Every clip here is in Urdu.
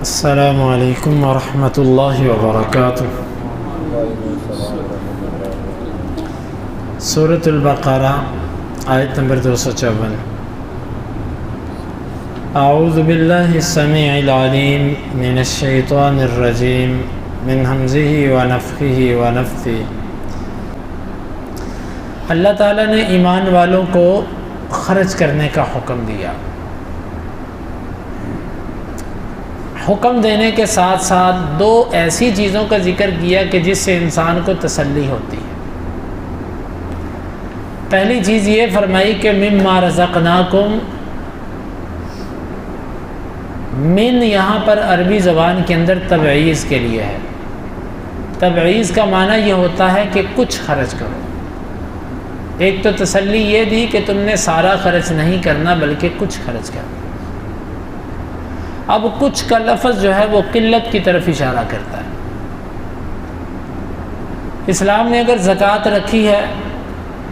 السلام علیکم ورحمۃ اللہ وبرکاتہ۔ سورۃ البقرہ آیت نمبر 254۔ اعوذ باللہ السمیع العلیم من الشیطان الرجیم من ہمزہ ونفخہ ونفثہ۔ اللہ تعالیٰ نے ایمان والوں کو خرچ کرنے کا حکم دیا۔ حکم دینے کے ساتھ ساتھ دو ایسی چیزوں کا ذکر کیا کہ جس سے انسان کو تسلی ہوتی ہے۔ پہلی چیز یہ فرمائی کہ مما رزقناکم، من یہاں پر عربی زبان کے اندر تبعیض کے لیے ہے۔ تبعیض کا معنی یہ ہوتا ہے کہ کچھ خرچ کرو۔ ایک تو تسلی یہ دی کہ تم نے سارا خرچ نہیں کرنا بلکہ کچھ خرچ کرنا۔ اب کچھ کا لفظ جو ہے وہ قلت کی طرف اشارہ کرتا ہے۔ اسلام نے اگر زکوٰۃ رکھی ہے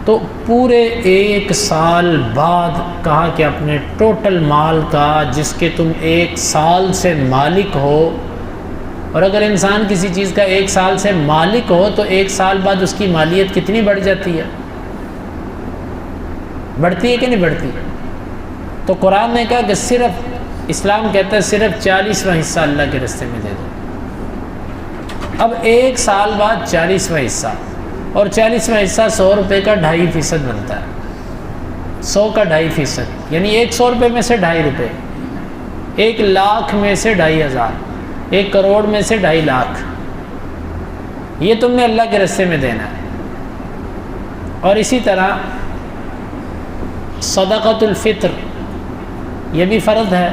تو پورے 1 سال بعد کہا کہ اپنے ٹوٹل مال کا جس کے تم 1 سال سے مالک ہو، اور اگر انسان کسی چیز کا 1 سال سے مالک ہو تو 1 سال بعد اس کی مالیت کتنی بڑھ جاتی ہے؟ بڑھتی ہے کہ نہیں بڑھتی؟ تو قرآن نے کہا کہ صرف اسلام کہتا ہے صرف 40واں حصہ اللہ کے راستے میں دے دو۔ اب 1 سال بعد 40واں حصہ، اور 40واں حصہ 100 روپے کا 2.5% بنتا ہے۔ 100 کا 2.5%، یعنی 100 روپے میں سے 2.5 روپے، 1 لاکھ میں سے 2.500، 1 کروڑ میں سے 2.5 لاکھ، یہ تم نے اللہ کے راستے میں دینا ہے۔ اور اسی طرح صدقۃ الفطر یہ بھی فرض ہے۔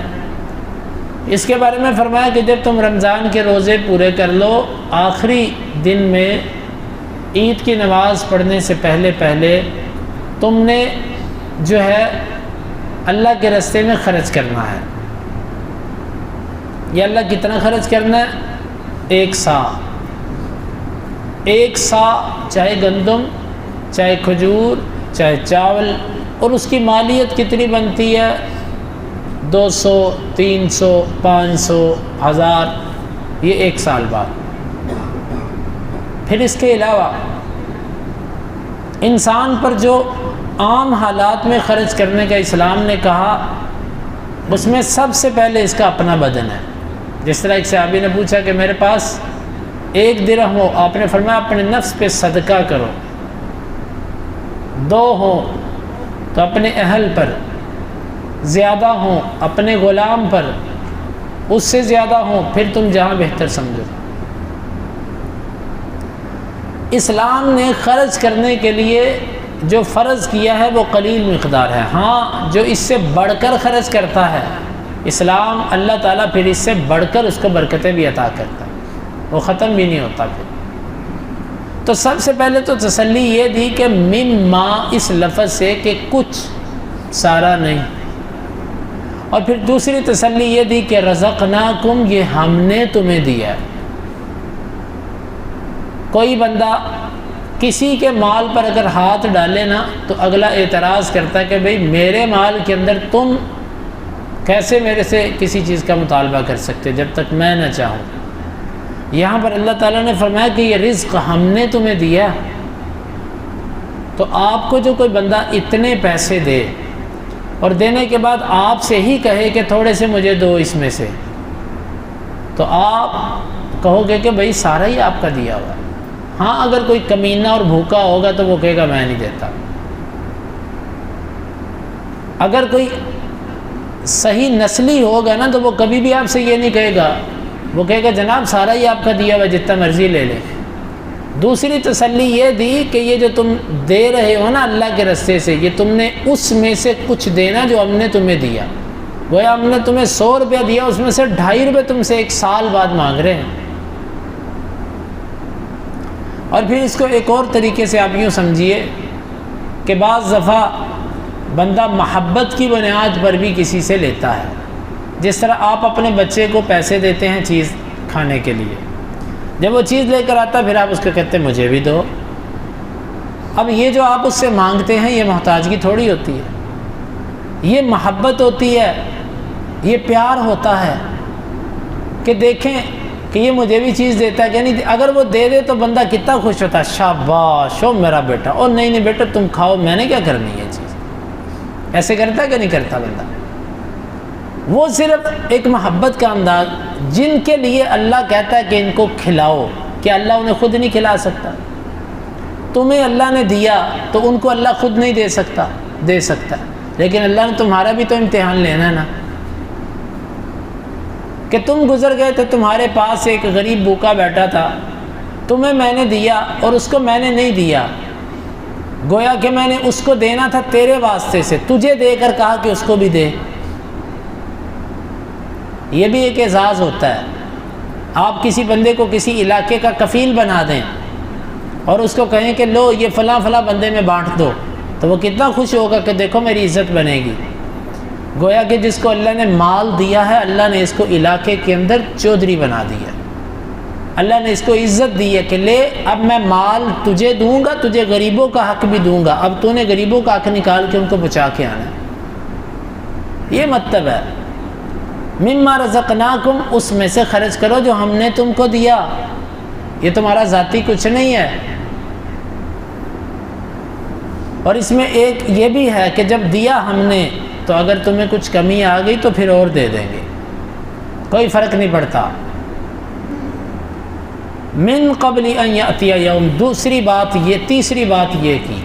اس کے بارے میں فرمایا کہ جب تم رمضان کے روزے پورے کر لو، آخری دن میں عید کی نماز پڑھنے سے پہلے تم نے جو ہے اللہ کے راستے میں خرچ کرنا ہے۔ یہ اللہ کتنا خرچ کرنا ہے؟ 1 سا۔ 1 سا چاہے گندم، چاہے کھجور، چاہے چاول، اور اس کی مالیت کتنی بنتی ہے؟ 200، 300، 500، 1000، یہ 1 سال بعد۔ پھر اس کے علاوہ انسان پر جو عام حالات میں خرچ کرنے کا اسلام نے کہا، اس میں سب سے پہلے اس کا اپنا بدن ہے۔ جس طرح ایک صحابی نے پوچھا کہ میرے پاس 1 درہم ہو، آپ نے فرمایا اپنے نفس پہ صدقہ کرو۔ 2 ہوں تو اپنے اہل پر، زیادہ ہوں اپنے غلام پر، اس سے زیادہ ہوں پھر تم جہاں بہتر سمجھو۔ اسلام نے خرچ کرنے کے لیے جو فرض کیا ہے وہ قلیل مقدار ہے۔ ہاں جو اس سے بڑھ کر خرچ کرتا ہے اسلام، اللہ تعالیٰ پھر اس سے بڑھ کر اس کو برکتیں بھی عطا کرتا ہے، وہ ختم بھی نہیں ہوتا پھر۔ تو سب سے پہلے تو تسلی یہ دی کہ مما اس لفظ سے کہ کچھ، سارا نہیں۔ اور پھر دوسری تسلی یہ دی کہ رزقناکم، یہ ہم نے تمہیں دیا ہے۔ کوئی بندہ کسی کے مال پر اگر ہاتھ ڈالے نا تو اگلا اعتراض کرتا ہے کہ بھئی میرے مال کے اندر تم کیسے میرے سے کسی چیز کا مطالبہ کر سکتے جب تک میں نہ چاہوں۔ یہاں پر اللہ تعالیٰ نے فرمایا کہ یہ رزق ہم نے تمہیں دیا۔ تو آپ کو جو کوئی بندہ اتنے پیسے دے اور دینے کے بعد آپ سے ہی کہے کہ تھوڑے سے مجھے دو اس میں سے، تو آپ کہو گے کہ بھئی سارا ہی آپ کا دیا ہوا ہے۔ ہاں اگر کوئی کمینہ اور بھوکا ہوگا تو وہ کہے گا میں نہیں دیتا۔ اگر کوئی صحیح نسلی ہوگا نا تو وہ کبھی بھی آپ سے یہ نہیں کہے گا، وہ کہے گا جناب سارا ہی آپ کا دیا ہوا، جتنا مرضی لے لیں۔ دوسری تسلی یہ دی کہ یہ جو تم دے رہے ہو نا اللہ کے راستے سے، یہ تم نے اس میں سے کچھ دینا جو ہم نے تمہیں دیا۔ گویا ہم نے تمہیں 100 روپیہ دیا، اس میں سے 2.5 روپے تم سے 1 سال بعد مانگ رہے ہیں۔ اور پھر اس کو ایک اور طریقے سے آپ یوں سمجھیے کہ بعض دفعہ بندہ محبت کی بنیاد پر بھی کسی سے لیتا ہے۔ جس طرح آپ اپنے بچے کو پیسے دیتے ہیں چیز کھانے کے لیے، جب وہ چیز لے کر آتا پھر آپ اس کو کہتے ہیں مجھے بھی دو۔ اب یہ جو آپ اس سے مانگتے ہیں یہ محتاجگی تھوڑی ہوتی ہے، یہ محبت ہوتی ہے، یہ پیار ہوتا ہے کہ دیکھیں کہ یہ مجھے بھی چیز دیتا ہے کہ نہیں. اگر وہ دے دے تو بندہ کتنا خوش ہوتا ہے, شاباش ہو میرا بیٹا, اور نہیں نہیں بیٹا تم کھاؤ, میں نے کیا کرنی ہے چیز. ایسے کرتا ہے کہ نہیں کرتا بندہ؟ وہ صرف ایک محبت کا انداز. جن کے لیے اللہ کہتا ہے کہ ان کو کھلاؤ, کہ اللہ انہیں خود نہیں کھلا سکتا؟ تمہیں اللہ نے دیا تو ان کو اللہ خود نہیں دے سکتا؟ دے سکتا ہے, لیکن اللہ نے تمہارا بھی تو امتحان لینا ہے نا. کہ تم گزر گئے تو تمہارے پاس ایک غریب بھوکا بیٹھا تھا, تمہیں میں نے دیا اور اس کو میں نے نہیں دیا, گویا کہ میں نے اس کو دینا تھا تیرے واسطے سے, تجھے دے کر کہا کہ اس کو بھی دے. یہ بھی ایک اعزاز ہوتا ہے. آپ کسی بندے کو کسی علاقے کا کفیل بنا دیں اور اس کو کہیں کہ لو یہ فلاں فلاں بندے میں بانٹ دو, تو وہ کتنا خوش ہوگا کہ دیکھو میری عزت بنے گی. گویا کہ جس کو اللہ نے مال دیا ہے, اللہ نے اس کو علاقے کے اندر چودھری بنا دیا, اللہ نے اس کو عزت دی ہے کہ لے اب میں مال تجھے دوں گا, تجھے غریبوں کا حق بھی دوں گا, اب تو نے غریبوں کا حق نکال کے ان کو بچا کے آنا ہے. یہ مطلب ہے مما رزقناکم, اس میں سے خرچ کرو جو ہم نے تم کو دیا, یہ تمہارا ذاتی کچھ نہیں ہے. اور اس میں ایک یہ بھی ہے کہ جب دیا ہم نے تو اگر تمہیں کچھ کمی آ گئی تو پھر اور دے دیں گے, کوئی فرق نہیں پڑتا. من قبل ان یاتی یوم, دوسری بات یہ, تیسری بات یہ کی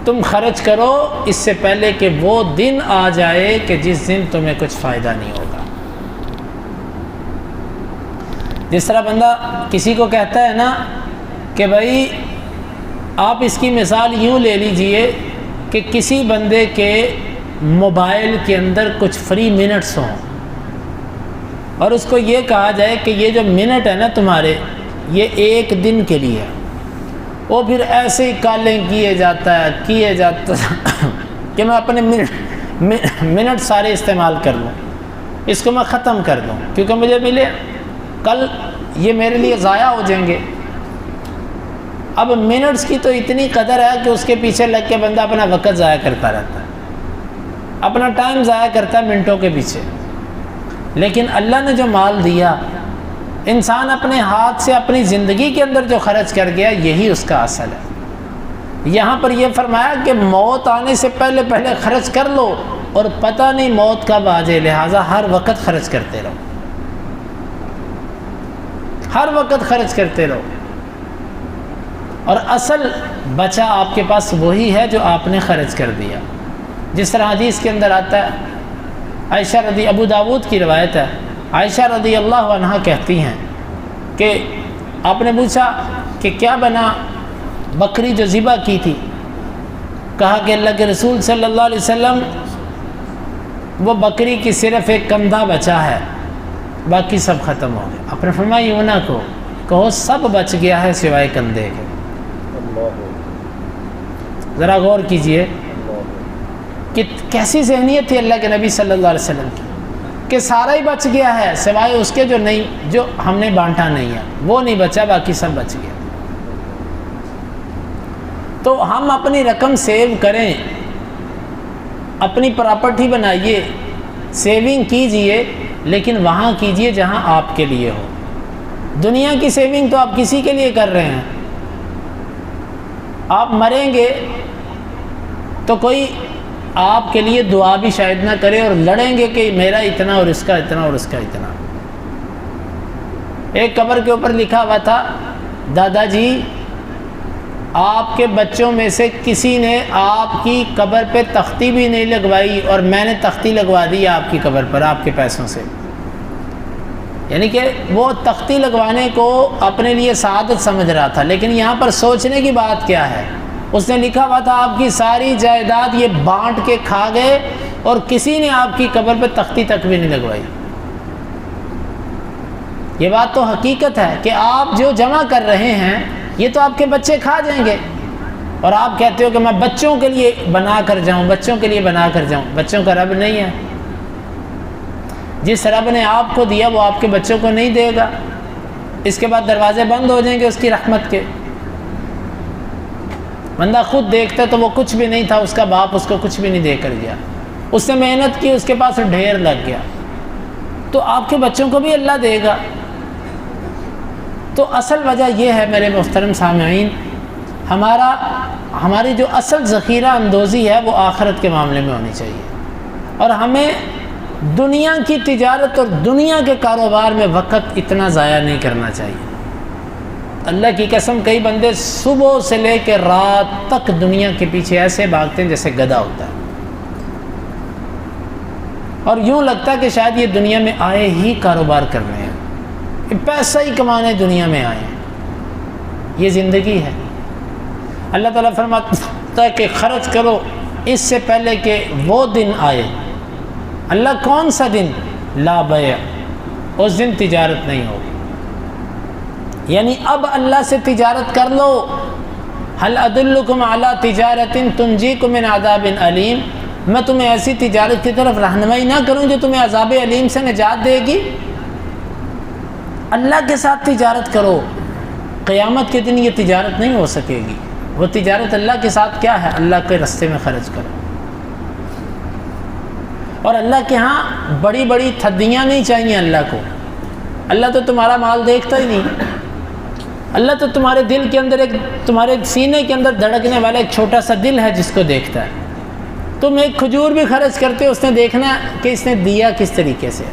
تم خرچ کرو اس سے پہلے کہ وہ دن آ جائے کہ جس دن تمہیں کچھ فائدہ نہیں ہوگا. جس طرح بندہ کسی کو کہتا ہے نا کہ بھائی آپ اس کی مثال یوں لے لیجئے کہ کسی بندے کے موبائل کے اندر کچھ فری منٹس ہوں اور اس کو یہ کہا جائے کہ یہ جو منٹ ہے نا تمہارے, یہ ایک دن کے لیے ہے. وہ پھر ایسے ہی کالیں کیے جاتا ہے کہ میں اپنے منٹ سارے استعمال کر لوں, اس کو میں ختم کر دوں کیونکہ مجھے ملے, کل یہ میرے لیے ضائع ہو جائیں گے. اب منٹس کی تو اتنی قدر ہے کہ اس کے پیچھے لگ کے بندہ اپنا وقت ضائع کرتا رہتا ہے, اپنا ٹائم ضائع کرتا ہے منٹوں کے پیچھے. لیکن اللہ نے جو مال دیا, انسان اپنے ہاتھ سے اپنی زندگی کے اندر جو خرچ کر گیا, یہی اس کا اصل ہے. یہاں پر یہ فرمایا کہ موت آنے سے پہلے پہلے خرچ کر لو, اور پتہ نہیں موت کب آ جائے, لہٰذا ہر وقت خرچ کرتے رہو, ہر وقت خرچ کرتے رہو. اور اصل بچا آپ کے پاس وہی ہے جو آپ نے خرچ کر دیا. جس طرح حدیث کے اندر آتا ہے, عائشہ رضی, ابو داود کی روایت ہے, عائشہ رضی اللہ عنہا کہتی ہیں کہ آپ نے پوچھا کہ کیا بنا بکری جو ذبح کی تھی؟ کہا کہ اللہ کے رسول صلی اللہ علیہ وسلم وہ بکری کی صرف ایک کندھا بچا ہے, باقی سب ختم ہو گئے. آپ نے فرمایا یوں نہ کہو سب بچ گیا ہے سوائے کندھے کے. ذرا غور کیجئے کہ کیسی ذہنیت تھی اللہ کے نبی صلی اللہ علیہ وسلم کی, کہ سارا ہی بچ گیا ہے سوائے اس کے جو ہم نے بانٹا نہیں ہے, وہ نہیں بچا, باقی سب بچ گیا. تو ہم اپنی رقم سیو کریں, اپنی پراپرٹی بنائیے, سیونگ کیجئے, لیکن وہاں کیجئے جہاں آپ کے لیے ہو. دنیا کی سیونگ تو آپ کسی کے لیے کر رہے ہیں. آپ مریں گے تو کوئی آپ کے لیے دعا بھی شاید نہ کرے, اور لڑیں گے کہ میرا اتنا اور اس کا اتنا اور اس کا اتنا. ایک قبر کے اوپر لکھا ہوا تھا, دادا جی آپ کے بچوں میں سے کسی نے آپ کی قبر پہ تختی بھی نہیں لگوائی, اور میں نے تختی لگوا دی آپ کی قبر پر آپ کے پیسوں سے. یعنی کہ وہ تختی لگوانے کو اپنے لیے سعادت سمجھ رہا تھا, لیکن یہاں پر سوچنے کی بات کیا ہے, اس نے لکھا ہوا تھا آپ کی ساری جائیداد یہ بانٹ کے کھا گئے, اور کسی نے آپ کی قبر پہ تختی تک بھی نہیں لگوائی. یہ بات تو حقیقت ہے کہ آپ جو جمع کر رہے ہیں یہ تو آپ کے بچے کھا جائیں گے, اور آپ کہتے ہو کہ میں بچوں کے لیے بنا کر جاؤں, بچوں کے لیے بنا کر جاؤں. بچوں کا رب نہیں ہے. جس رب نے آپ کو دیا وہ آپ کے بچوں کو نہیں دے گا. اس کے بعد دروازے بند ہو جائیں گے اس کی رحمت کے. بندہ خود دیکھتا تو وہ کچھ بھی نہیں تھا, اس کا باپ اس کو کچھ بھی نہیں دے کر گیا, اس نے محنت کی, اس کے پاس ڈھیر لگ گیا. تو آپ کے بچوں کو بھی اللہ دے گا۔ تو اصل وجہ یہ ہے میرے محترم سامعین، ہماری جو اصل ذخیرہ اندوزی ہے وہ آخرت کے معاملے میں ہونی چاہیے، اور ہمیں دنیا کی تجارت اور دنیا کے کاروبار میں وقت اتنا ضائع نہیں کرنا چاہیے۔ اللہ کی قسم، کئی بندے صبح سے لے کے رات تک دنیا کے پیچھے ایسے بھاگتے ہیں جیسے گدھا ہوتا ہے، اور یوں لگتا ہے کہ شاید یہ دنیا میں آئے ہی کاروبار کر رہے ہیں، پیسہ ہی کمانے دنیا میں آئے ہیں۔ یہ زندگی ہے۔ اللہ تعالیٰ فرماتا ہے کہ خرچ کرو اس سے پہلے کہ وہ دن آئے۔ اللہ کون سا دن؟ لا بیع، اس دن تجارت نہیں ہوگی، یعنی اب اللہ سے تجارت کر لو۔ هل ادلکم علی تجارت تنجیکم من عذاب علیم، میں تمہیں ایسی تجارت کی طرف رہنمائی نہ کروں جو تمہیں عذاب علیم سے نجات دے گی؟ اللہ کے ساتھ تجارت کرو، قیامت کے دن یہ تجارت نہیں ہو سکے گی۔ وہ تجارت اللہ کے ساتھ کیا ہے؟ اللہ کے راستے میں خرچ کرو۔ اور اللہ کے ہاں بڑی بڑی تھدیاں نہیں چاہیے اللہ کو۔ اللہ تو تمہارا مال دیکھتا ہی نہیں، اللہ تو تمہارے دل کے اندر تمہارے سینے کے اندر دھڑکنے والا ایک چھوٹا سا دل ہے جس کو دیکھتا ہے۔ تم ایک کھجور بھی خرچ کرتے ہو، اس نے دیکھنا کہ اس نے دیا کس طریقے سے۔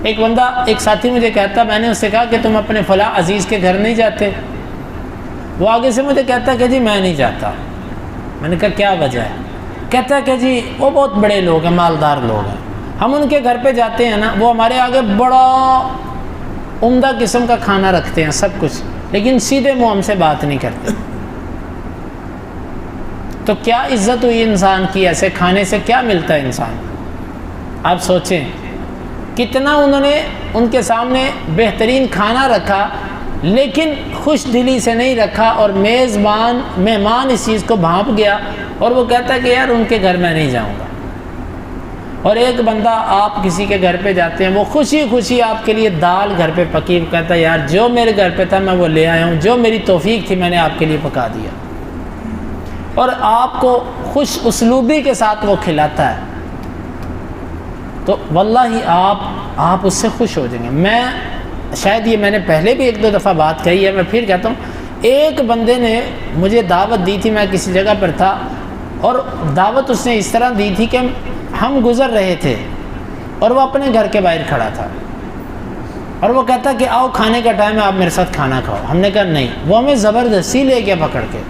ایک بندہ، ایک ساتھی مجھے کہتا، میں نے اس سے کہا کہ تم اپنے فلاں عزیز کے گھر نہیں جاتے؟ وہ آگے سے مجھے کہتا کہ جی میں نہیں جاتا۔ میں نے کہا کیا وجہ ہے؟ کہتا ہے کہ جی وہ بہت بڑے لوگ ہیں، مالدار لوگ ہیں، ہم ان کے گھر پہ جاتے ہیں نا، وہ ہمارے آگے بڑا عمدہ قسم کا کھانا رکھتے ہیں، سب کچھ، لیکن سیدھے منہ ہم سے بات نہیں کرتے۔ تو کیا عزت ہوئی انسان کی؟ ایسے کھانے سے کیا ملتا ہے انسان؟ آپ سوچیں کتنا انہوں نے ان کے سامنے بہترین کھانا رکھا، لیکن خوش دلی سے نہیں رکھا، اور مہمان اس چیز کو بھانپ گیا، اور وہ کہتا ہے کہ یار ان کے گھر میں نہیں جاؤں گا۔ اور ایک بندہ، آپ کسی کے گھر پہ جاتے ہیں، وہ خوشی خوشی آپ کے لیے دال گھر پہ پکی، کہتا ہے یار جو میرے گھر پہ تھا میں وہ لے آیا ہوں، جو میری توفیق تھی میں نے آپ کے لیے پکا دیا، اور آپ کو خوش اسلوبی کے ساتھ وہ کھلاتا ہے، تو واللہ آپ اس سے خوش ہو جائیں گے۔ شاید یہ میں نے پہلے بھی ایک دو دفعہ بات کہی ہے، میں پھر کہتا ہوں، ایک بندے نے مجھے دعوت دی تھی، میں کسی جگہ پر تھا، اور دعوت اس نے اس طرح دی تھی کہ ہم گزر رہے تھے اور وہ اپنے گھر کے باہر کھڑا تھا، اور وہ کہتا کہ آؤ کھانے کا ٹائم ہے، آپ میرے ساتھ کھانا کھاؤ۔ ہم نے کہا نہیں، وہ ہمیں زبردستی لے گیا پکڑ کے،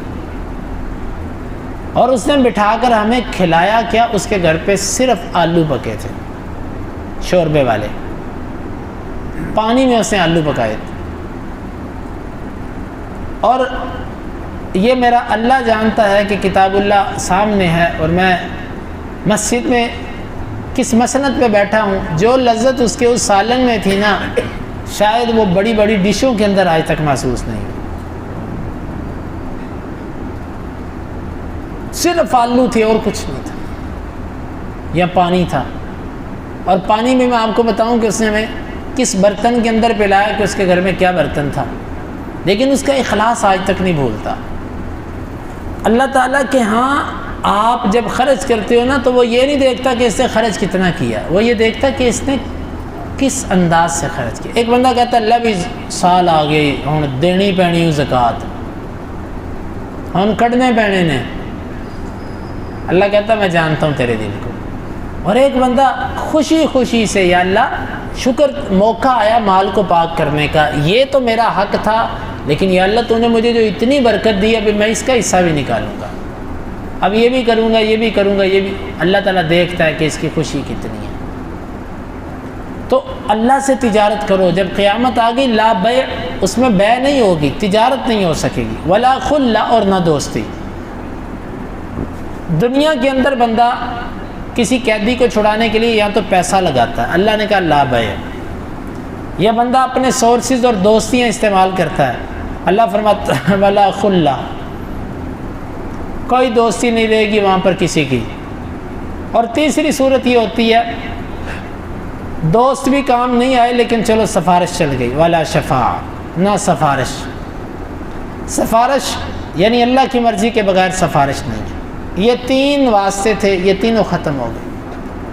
اور اس نے بٹھا کر ہمیں کھلایا کیا، اس کے گھر پہ صرف آلو پکے تھے، شوربے والے، پانی میں اس نے آلو پکائے تھے۔ اور یہ میرا اللہ جانتا ہے کہ کتاب اللہ سامنے ہے، اور میں مسجد میں کس مسند پہ بیٹھا ہوں، جو لذت اس کے اس سالن میں تھی نا، شاید وہ بڑی بڑی ڈشوں کے اندر آج تک محسوس نہیں ہوئی۔ صرف آلو تھے اور کچھ نہیں تھا، یا پانی تھا، اور پانی میں آپ کو بتاؤں کہ اس نے ہمیں کس برتن کے اندر پلایا، کہ اس کے گھر میں کیا برتن تھا، لیکن اس کا اخلاص آج تک نہیں بھولتا۔ اللہ تعالیٰ کے ہاں آپ جب خرچ کرتے ہو نا، تو وہ یہ نہیں دیکھتا کہ اس نے خرچ کتنا کیا، وہ یہ دیکھتا کہ اس نے کس انداز سے خرچ کیا۔ ایک بندہ کہتا ہے اللہ بھی سال آ گئی ہوں دینی پینی ہوں زکوٰۃ، ہم کٹنے پینے نے۔ اللہ کہتا میں جانتا ہوں تیرے دل کو۔ اور ایک بندہ خوشی خوشی سے، یا اللہ شکر موقع آیا مال کو پاک کرنے کا، یہ تو میرا حق تھا، لیکن یا اللہ تو نے مجھے جو اتنی برکت دی، ابھی میں اس کا حصہ بھی نکالوں گا، اب یہ بھی کروں گا، یہ بھی کروں گا، یہ بھی۔ اللہ تعالیٰ دیکھتا ہے کہ اس کی خوشی کتنی ہے۔ تو اللہ سے تجارت کرو، جب قیامت آ گئی لا بیع، اس میں بیع نہیں ہوگی، تجارت نہیں ہو سکے گی، ولا خلہ، اور نہ دوستی۔ دنیا کے اندر بندہ کسی قیدی کو چھڑانے کے لیے یا تو پیسہ لگاتا ہے، اللہ نے کہا لا بیع، یا بندہ اپنے سورسز اور دوستیاں استعمال کرتا ہے، اللہ فرماتا ہے ولا خلہ، کوئی دوستی نہیں رہے گی وہاں پر کسی کی۔ اور تیسری صورت یہ ہوتی ہے دوست بھی کام نہیں آئے، لیکن چلو سفارش چل گئی، ولا شفاعہ، نہ سفارش یعنی اللہ کی مرضی کے بغیر سفارش نہیں ہے۔ یہ تین واسطے تھے، یہ تینوں ختم ہو گئے۔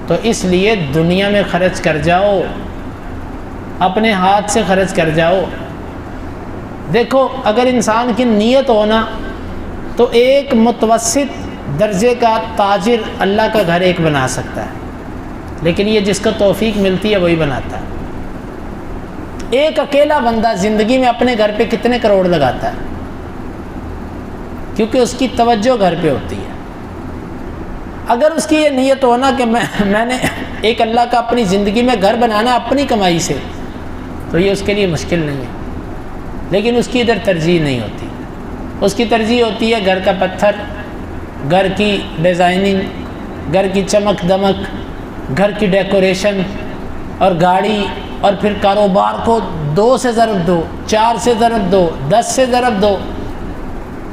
تو اس لیے دنیا میں خرچ کر جاؤ، اپنے ہاتھ سے خرچ کر جاؤ۔ دیکھو اگر انسان کی نیت ہونا تو ایک متوسط درجے کا تاجر اللہ کا گھر ایک بنا سکتا ہے، لیکن یہ جس کو توفیق ملتی ہے وہی بناتا ہے۔ ایک اکیلا بندہ زندگی میں اپنے گھر پہ کتنے کروڑ لگاتا ہے؟ کیونکہ اس کی توجہ گھر پہ ہوتی ہے۔ اگر اس کی یہ نیت ہونا کہ میں نے ایک اللہ کا اپنی زندگی میں گھر بنانا اپنی کمائی سے، تو یہ اس کے لیے مشکل نہیں ہے، لیکن اس کی ادھر ترجیح نہیں ہوتی۔ اس کی ترجیح ہوتی ہے گھر کا پتھر، گھر کی ڈیزائننگ، گھر کی چمک دمک، گھر کی ڈیکوریشن اور گاڑی، اور پھر کاروبار کو 2 سے ضرب دو، 4 سے ضرب دو، 10 سے ضرب دو۔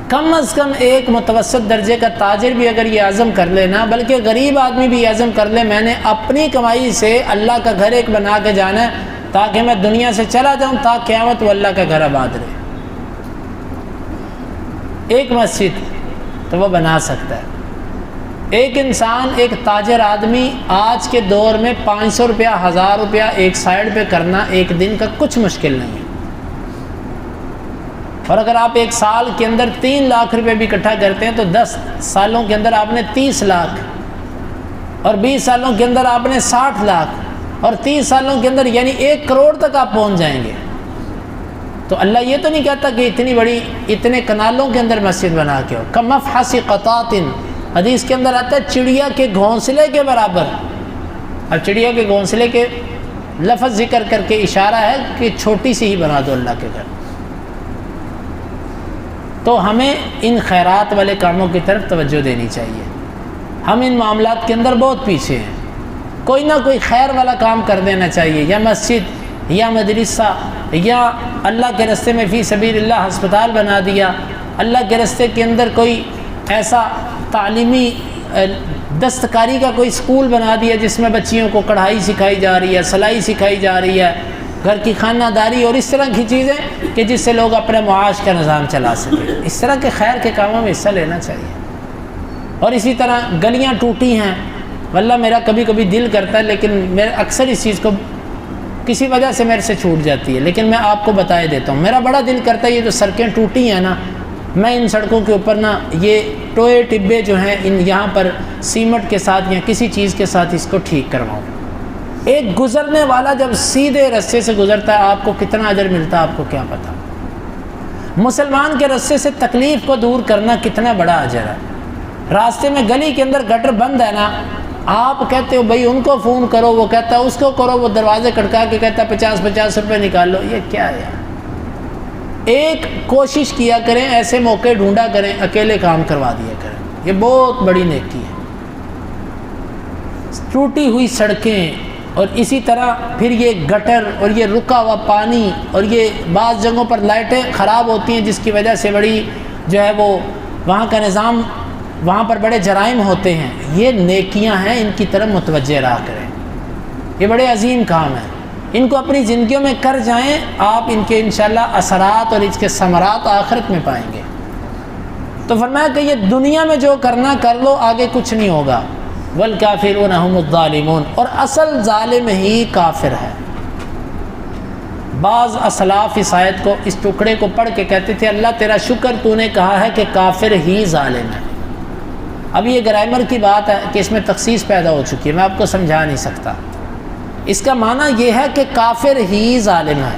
کم از کم ایک متوسط درجے کا تاجر بھی اگر یہ عزم کر لے نا، بلکہ غریب آدمی بھی عزم کر لے میں نے اپنی کمائی سے اللہ کا گھر ایک بنا کے جانا ہے تاکہ میں دنیا سے چلا جاؤں تا قیامت وہ اللہ کا گھر آباد رہے، ایک مسجد تو وہ بنا سکتا ہے۔ ایک انسان، ایک تاجر آدمی آج کے دور میں 500 روپیہ 1000 روپیہ ایک سائڈ پہ کرنا ایک دن کا کچھ مشکل نہیں ہے، اور اگر آپ ایک سال کے اندر 3 لاکھ روپے بھی اکٹھا کرتے ہیں تو 10 سالوں کے اندر آپ نے 30 لاکھ، اور 20 سالوں کے اندر آپ نے 60 لاکھ، اور 30 سالوں کے اندر یعنی 1 کروڑ تک آپ پہنچ جائیں گے۔ تو اللہ یہ تو نہیں کہتا کہ اتنی بڑی اتنے کنالوں کے اندر مسجد بنا کے ہو، کمفحص قطاط، حدیث کے اندر آتا ہے چڑیا کے گھونسلے کے برابر۔ اب چڑیا کے گھونسلے کے لفظ ذکر کر کے اشارہ ہے کہ چھوٹی سی ہی بنا دو اللہ کے گھر۔ تو ہمیں ان خیرات والے کاموں کی طرف توجہ دینی چاہیے۔ ہم ان معاملات کے اندر بہت پیچھے ہیں، کوئی نہ کوئی خیر والا کام کر دینا چاہیے، یا مسجد یا مدرسہ، یا اللہ کے راستے میں فی سبیل اللہ ہسپتال بنا دیا، اللہ کے راستے کے اندر کوئی ایسا تعلیمی دستکاری کا کوئی اسکول بنا دیا جس میں بچیوں کو کڑھائی سکھائی جا رہی ہے، سلائی سکھائی جا رہی ہے، گھر کی خانہ داری اور اس طرح کی چیزیں کہ جس سے لوگ اپنے معاش کا نظام چلا سکیں۔ اس طرح کے خیر کے کاموں میں حصہ لینا چاہیے۔ اور اسی طرح گلیاں ٹوٹی ہیں، واللہ میرا کبھی کبھی دل کرتا ہے، لیکن میں اکثر اس چیز کو کسی وجہ سے میرے سے چھوٹ جاتی ہے، لیکن میں آپ کو بتائے دیتا ہوں، میرا بڑا دل کرتا ہے یہ جو سڑکیں ٹوٹی ہیں نا، میں ان سڑکوں کے اوپر نا یہ ٹوئے ٹبے جو ہیں ان یہاں پر سیمنٹ کے ساتھ یا کسی چیز کے ساتھ اس کو ٹھیک کرواؤں۔ ایک گزرنے والا جب سیدھے رستے سے گزرتا ہے آپ کو کتنا اجر ملتا ہے آپ کو کیا پتہ۔ مسلمان کے رستے سے تکلیف کو دور کرنا کتنا بڑا اجر ہے۔ راستے میں گلی کے اندر گٹر بند ہے نا، آپ کہتے ہو بھائی ان کو فون کرو، وہ کہتا ہے اس کو کرو، وہ دروازے کھٹکا کے کہتا ہے 50 روپے نکال لو۔ یہ کیا ہے یار؟ ایک کوشش کیا کریں، ایسے موقع ڈھونڈا کریں، اکیلے کام کروا دیا کریں، یہ بہت بڑی نیکی ہے۔ ٹوٹی ہوئی سڑکیں اور اسی طرح پھر یہ گٹر اور یہ رکا ہوا پانی اور یہ بعض جگہوں پر لائٹیں خراب ہوتی ہیں جس کی وجہ سے بڑی جو ہے وہ وہاں کا نظام، وہاں پر بڑے جرائم ہوتے ہیں۔ یہ نیکیاں ہیں، ان کی طرف متوجہ رہا کریں، یہ بڑے عظیم کام ہیں، ان کو اپنی زندگیوں میں کر جائیں، آپ ان کے انشاءاللہ اثرات اور اس کے ثمرات آخرت میں پائیں گے۔ تو فرمایا کہ یہ دنیا میں جو کرنا کر لو، آگے کچھ نہیں ہوگا۔ والکافرون هم الظالمون، اور اصل ظالم ہی کافر ہے۔ بعض اسلاف اس آیت کو، اس ٹکڑے کو پڑھ کے کہتے تھے اللہ تیرا شکر تو نے کہا ہے کہ کافر ہی ظالم ہے۔ اب یہ گرامر کی بات ہے کہ اس میں تخصیص پیدا ہو چکی ہے، میں آپ کو سمجھا نہیں سکتا۔ اس کا معنی یہ ہے کہ کافر ہی ظالم ہے۔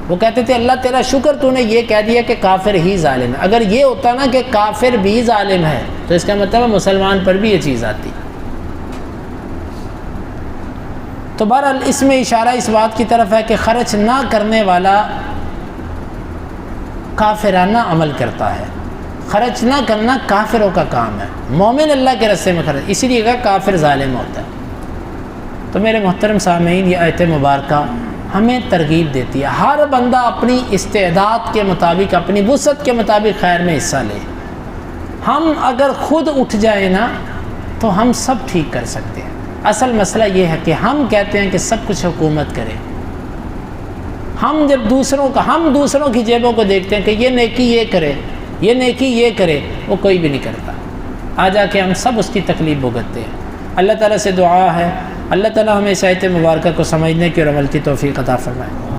وہ کہتے تھے اللہ تیرا شکر تو نے یہ کہہ دیا کہ کافر ہی ظالم ہے۔ اگر یہ ہوتا نا کہ کافر بھی ظالم ہے تو اس کا مطلب ہے مسلمان پر بھی یہ چیز آتی۔ تو بہرحال اس میں اشارہ اس بات کی طرف ہے کہ خرچ نہ کرنے والا کافرانہ عمل کرتا ہے۔ خرچ نہ کرنا کافروں کا کام ہے، مومن اللہ کے راستے میں خرچ، اسی لیے کہا کافر ظالم ہوتا ہے۔ تو میرے محترم سامعین، یہ آیت مبارکہ ہمیں ترغیب دیتی ہے، ہر بندہ اپنی استعداد کے مطابق، اپنی وسعت کے مطابق خیر میں حصہ لے۔ ہم اگر خود اٹھ جائیں نا تو ہم سب ٹھیک کر سکتے ہیں۔ اصل مسئلہ یہ ہے کہ ہم کہتے ہیں کہ سب کچھ حکومت کرے، ہم جب دوسروں کی جیبوں کو دیکھتے ہیں کہ یہ نیکی یہ کرے، یہ نیکی یہ کرے، وہ کوئی بھی نہیں کرتا، آ جا کے ہم سب اس کی تکلیف بھگتتے ہیں۔ اللہ تعالیٰ سے دعا ہے اللہ تعالیٰ ہمیں اس آیت مبارکہ کو سمجھنے کی اور عمل کی توفیق عطا فرمائے۔